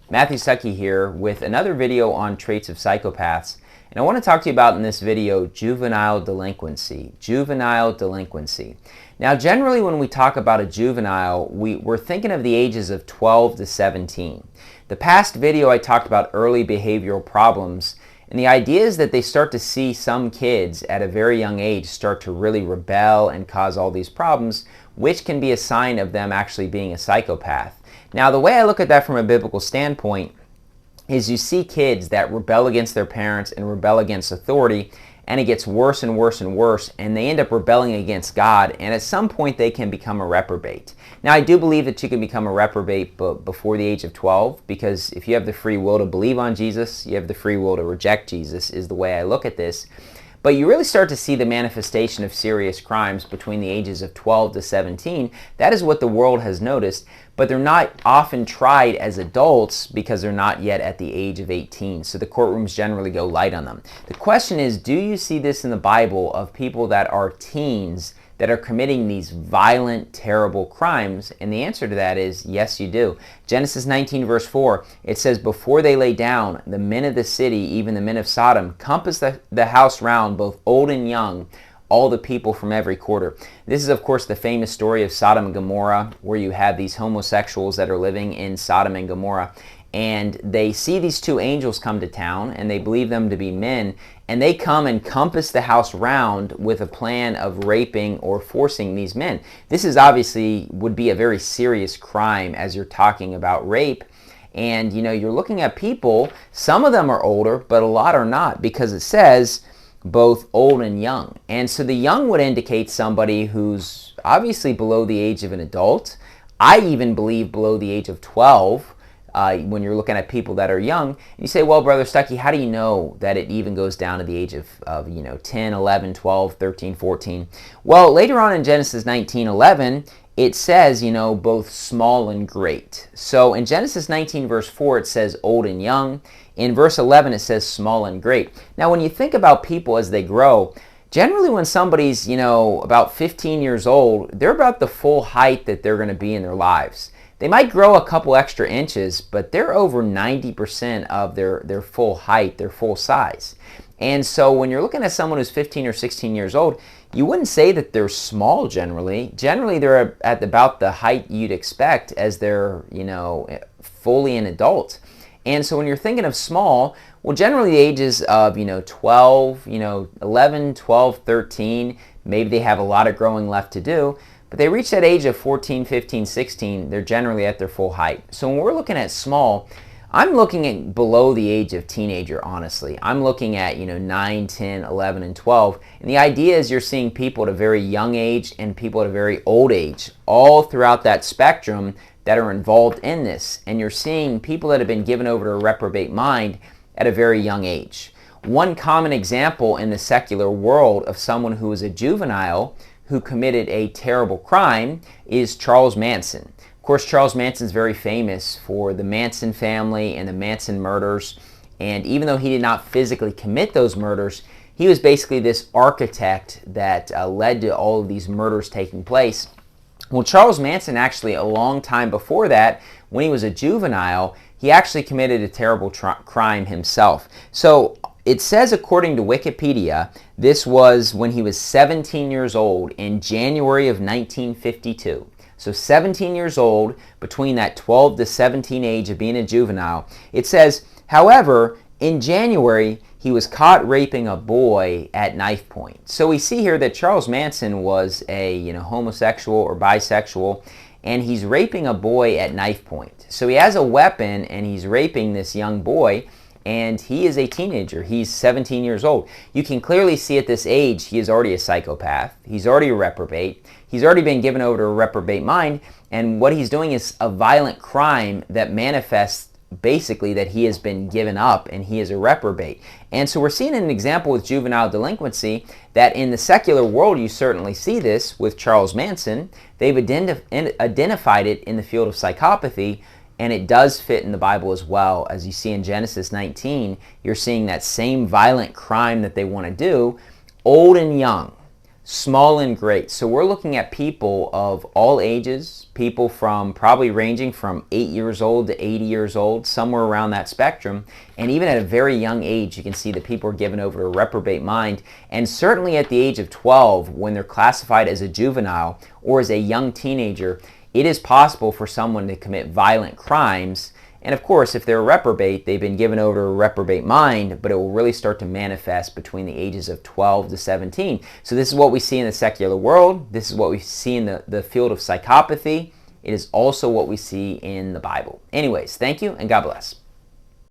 Matthew Stuckey here with another video on traits of psychopaths. And I want to talk to you about in this video juvenile delinquency. Juvenile delinquency. Now generally when we talk about a juvenile, we're thinking of the ages of 12 to 17. The past video I talked about early behavioral problems, and the idea is that they start to see some kids at a very young age start to really rebel and cause all these problems, which can be a sign of them actually being a psychopath. Now, the way I look at that from a biblical standpoint is you see kids that rebel against their parents and rebel against authority, and it gets worse and worse and worse, and they end up rebelling against God, and at some point they can become a reprobate. Now, I do believe that you can become a reprobate before the age of 12, because if you have the free will to believe on Jesus, you have the free will to reject Jesus, is the way I look at this. But you really start to see the manifestation of serious crimes between the ages of 12 to 17. That is what the world has noticed, but they're not often tried as adults because they're not yet at the age of 18. So the courtrooms generally go light on them. The question is, do you see this in the Bible of people that are teens that are committing these violent, terrible crimes? And the answer to that is yes, you do. Genesis 19 verse 4, it says, "Before they lay down, the men of the city, even the men of Sodom, compassed the house round, both old and young, all the people from every quarter." This is, of course, the famous story of Sodom and Gomorrah, where you have these homosexuals that are living in Sodom and Gomorrah. And they see these two angels come to town, and they believe them to be men, and they come and compass the house round with a plan of raping or forcing these men. This is obviously would be a very serious crime as you're talking about rape. And you know, you're looking at people, some of them are older, but a lot are not, because it says both old and young. And so the young would indicate somebody who's obviously below the age of an adult. I even believe below the age of 12. When you're looking at people that are young, you say, well, Brother Stuckey, how do you know that it even goes down to the age of 10, 11, 12, 13, 14? Well, later on in Genesis 19:11, it says, both small and great. So in Genesis 19 verse 4, it says old and young. In verse 11, it says small and great. Now, when you think about people as they grow, generally when somebody's, about 15 years old, they're about the full height that they're going to be in their lives. They might grow a couple extra inches, but they're over 90% of their full height, their full size. And so when you're looking at someone who's 15 or 16 years old, you wouldn't say that they're small generally. Generally, they're at about the height you'd expect as they're, fully an adult. And so when you're thinking of small, well, generally the ages of, 12, 11, 12, 13, maybe they have a lot of growing left to do. But they reach that age of 14, 15, 16, they're generally at their full height. So when we're looking at small, I'm looking at below the age of teenager, honestly. I'm looking at, 9, 10, 11, and 12. And the idea is you're seeing people at a very young age and people at a very old age, all throughout that spectrum that are involved in this. And you're seeing people that have been given over to a reprobate mind at a very young age. One common example in the secular world of someone who is a juvenile who committed a terrible crime is Charles Manson. Of course, Charles Manson's very famous for the Manson family and the Manson murders. And even though he did not physically commit those murders, he was basically this architect that led to all of these murders taking place. Well, Charles Manson actually, a long time before that, when he was a juvenile, he actually committed a terrible crime himself. So it says, according to Wikipedia, this was when he was 17 years old in January of 1952. So 17 years old, between that 12 to 17 age of being a juvenile. It says, however, in January, he was caught raping a boy at knife point. So we see here that Charles Manson was a homosexual or bisexual, and he's raping a boy at knife point. So he has a weapon, and he's raping this young boy, and he is a teenager. He's 17 years old. You can clearly see at this age he is already a psychopath. He's already a reprobate. He's already been given over to a reprobate mind, and what he's doing is a violent crime that manifests basically that he has been given up and he is a reprobate. And so we're seeing an example with juvenile delinquency that in the secular world you certainly see this with Charles Manson. They've identified it in the field of psychopathy, and it does fit in the Bible as well. As you see in Genesis 19, you're seeing that same violent crime that they want to do, old and young. small and great. So we're looking at people of all ages, people from probably ranging from 8 years old to 80 years old, somewhere around that spectrum. And even at a very young age, you can see that people are given over to a reprobate mind. And certainly at the age of 12, when they're classified as a juvenile or as a young teenager, it is possible for someone to commit violent crimes. And of course, if they're a reprobate, they've been given over to a reprobate mind, but it will really start to manifest between the ages of 12 to 17. So this is what we see in the secular world. This is what we see in the field of psychopathy. It is also what we see in the Bible. Anyways, thank you and God bless.